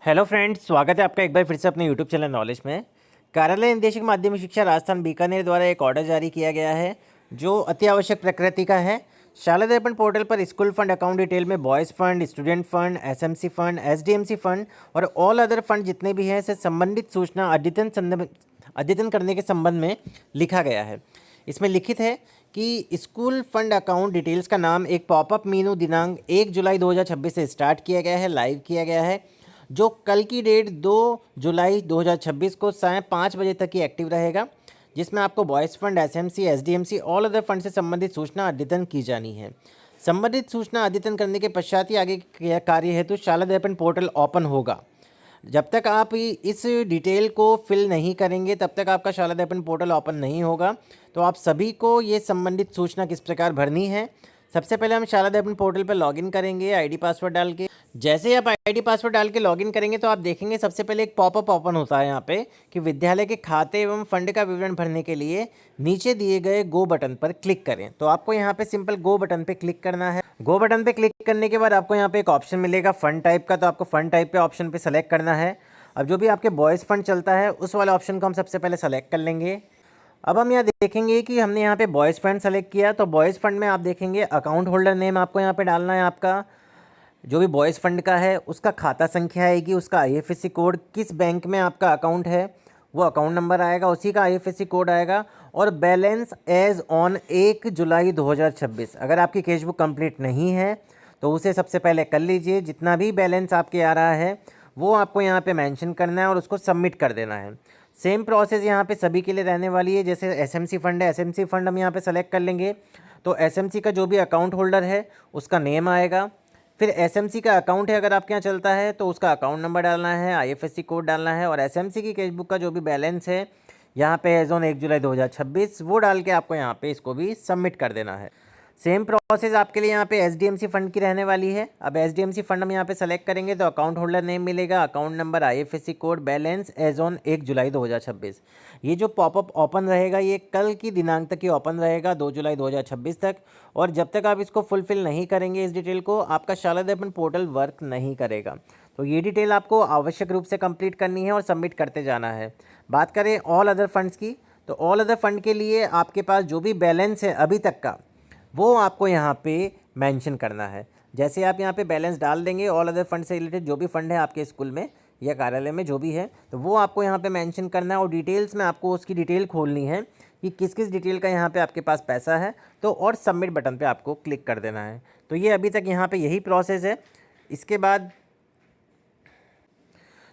Hello friends, स्वागत है आपका एक बार फिर से अपने यूट्यूब चैनल नॉलेज में। कार्यालय निदेशक माध्यमिक शिक्षा राजस्थान बीकानेर द्वारा एक ऑर्डर जारी किया गया है जो अति आवश्यक प्रकृति का है। शाला दर्पण पोर्टल पर स्कूल फंड अकाउंट डिटेल में boys fund, student fund, SMC fund, SDMC fund और ऑल अदर फंड जितने भी हैं से संबंधित सूचना अद्यतन करने के संबंध में लिखा गया है। इसमें लिखित है कि स्कूल फंड अकाउंट डिटेल्स का नाम एक पॉपअप मेनू दिनांक 1 जुलाई 2026 से स्टार्ट किया गया है, लाइव किया गया है, जो कल की डेट 2 जुलाई 2026 को सायं 5 बजे तक ही एक्टिव रहेगा, जिसमें आपको boys fund, SMC, SDMC, all other fund से संबंधित सूचना अद्यतन की जानी है। संबंधित सूचना अद्यतन करने के पश्चात ही आगे के कार्य हेतु शाला दर्पण पोर्टल ओपन होगा। जब तक आप इस डिटेल को फिल नहीं करेंगे तब तक आपका शाला दर्पण पोर्टल ओपन नहीं होगा। तो आप सभी को ये संबंधित सूचना किस प्रकार भरनी है। सबसे पहले हम शाला दर्पण पोर्टल पर लॉगिन करेंगे आईडी पासवर्ड डाल के। जैसे ही आप आईडी पासवर्ड डाल के लॉगिन करेंगे तो आप देखेंगे सबसे पहले एक पॉपअप ओपन होता है यहाँ पे कि विद्यालय के खाते एवं फंड का विवरण भरने के लिए नीचे दिए गए गो बटन पर क्लिक करें। तो आपको यहाँ पे सिंपल गो बटन पे क्लिक करना है। गो बटन पे क्लिक करने के बाद आपको यहाँ पे एक ऑप्शन मिलेगा फंड टाइप का, तो आपको फंड टाइप पे ऑप्शन पे सेलेक्ट करना है। अब जो भी आपके बॉयज़ फंड चलता है उस वाले ऑप्शन को हम सबसे पहले सेलेक्ट कर लेंगे। अब हम यहाँ देखेंगे कि हमने यहाँ पे बॉयज़ फंड सेलेक्ट किया, तो बॉयज़ फंड में आप देखेंगे अकाउंट होल्डर नेम आपको यहाँ पे डालना है। आपका जो भी बॉयज़ फंड का है उसका खाता संख्या आएगी, उसका आईएफएससी कोड, किस बैंक में आपका अकाउंट है वो अकाउंट नंबर आएगा, उसी का आईएफएससी कोड आएगा, और बैलेंस एज ऑन 1 जुलाई 2026। अगर आपकी कैश बुक कंप्लीट नहीं है तो उसे सबसे पहले कर लीजिए। जितना भी बैलेंस आपके आ रहा है वो आपको यहाँ पे मेंशन करना है और उसको सबमिट कर देना है। सेम प्रोसेस यहाँ पे सभी के लिए रहने वाली है। जैसे एसएमसी फंड है, एसएमसी फंड हम यहाँ पे सेलेक्ट कर लेंगे, तो एसएमसी का जो भी अकाउंट होल्डर है उसका नेम आएगा। फिर एसएमसी का अकाउंट है अगर आपके यहाँ चलता है तो उसका अकाउंट नंबर डालना है, आईएफएससी कोड डालना है, और एसएमसी की कैश बुक का जो भी बैलेंस है यहाँ पे एज ऑन 1 जुलाई 2026 वो डाल के आपको यहाँ पे इसको भी सबमिट कर देना है। सेम प्रोसेस आपके लिए यहाँ पे एसडीएमसी फंड की रहने वाली है। अब एसडीएमसी फंड हम यहाँ पे सेलेक्ट करेंगे तो अकाउंट होल्डर नेम मिलेगा, account number, IFSC code, balance as on 1 July 2026। ये जो पॉपअप ओपन रहेगा ये कल की दिनांक तक ही ओपन रहेगा, 2 जुलाई 2026 तक। और जब तक आप इसको फुलफिल नहीं करेंगे इस डिटेल को, आपका शाला दर्पण पोर्टल वर्क नहीं करेगा। तो ये डिटेल आपको आवश्यक रूप से कंप्लीट करनी है और सबमिट करते जाना है। बात करें ऑल अदर फंड्स की, तो ऑल अदर फंड के लिए आपके पास जो भी बैलेंस है अभी तक का वो आपको यहाँ पे मेंशन करना है। जैसे आप यहाँ पे बैलेंस डाल देंगे ऑल अदर फंड से रिलेटेड जो भी फंड है आपके स्कूल में या कार्यालय में जो भी है, तो वो आपको यहाँ पे मेंशन करना है। और डिटेल्स में आपको उसकी डिटेल खोलनी है कि किस किस डिटेल का यहाँ पे आपके पास पैसा है, तो और सबमिट बटन पे आपको क्लिक कर देना है। तो ये अभी तक यहाँ पे यही प्रोसेस है। इसके बाद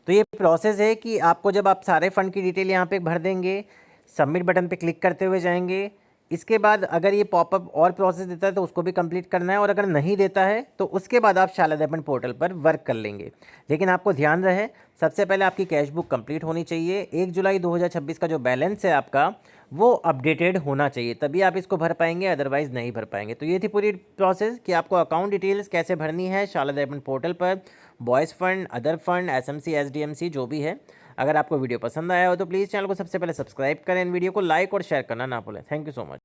तो ये प्रोसेस है कि आपको जब आप सारे फंड की डिटेल यहाँ पे भर देंगे, सबमिट बटन पे क्लिक करते हुए जाएंगे। इसके बाद अगर ये पॉपअप और प्रोसेस देता है तो उसको भी कंप्लीट करना है, और अगर नहीं देता है तो उसके बाद आप शाला दर्पण पोर्टल पर वर्क कर लेंगे। लेकिन आपको ध्यान रहे सबसे पहले आपकी कैश बुक कंप्लीट होनी चाहिए। 1 जुलाई 2026 का जो बैलेंस है आपका वो अपडेटेड होना चाहिए, तभी आप इसको भर पाएंगे, अदरवाइज़ नहीं भर पाएंगे। तो ये थी पूरी प्रोसेस कि आपको अकाउंट डिटेल्स कैसे भरनी है शाला दर्पण पोर्टल पर, boys fund, other fund, SMC, SDMC जो भी है। अगर आपको वीडियो पसंद आया हो तो प्लीज़ चैनल को सबसे पहले सब्सक्राइब करें, वीडियो को लाइक और शेयर करना ना भूलें। Thank you so much.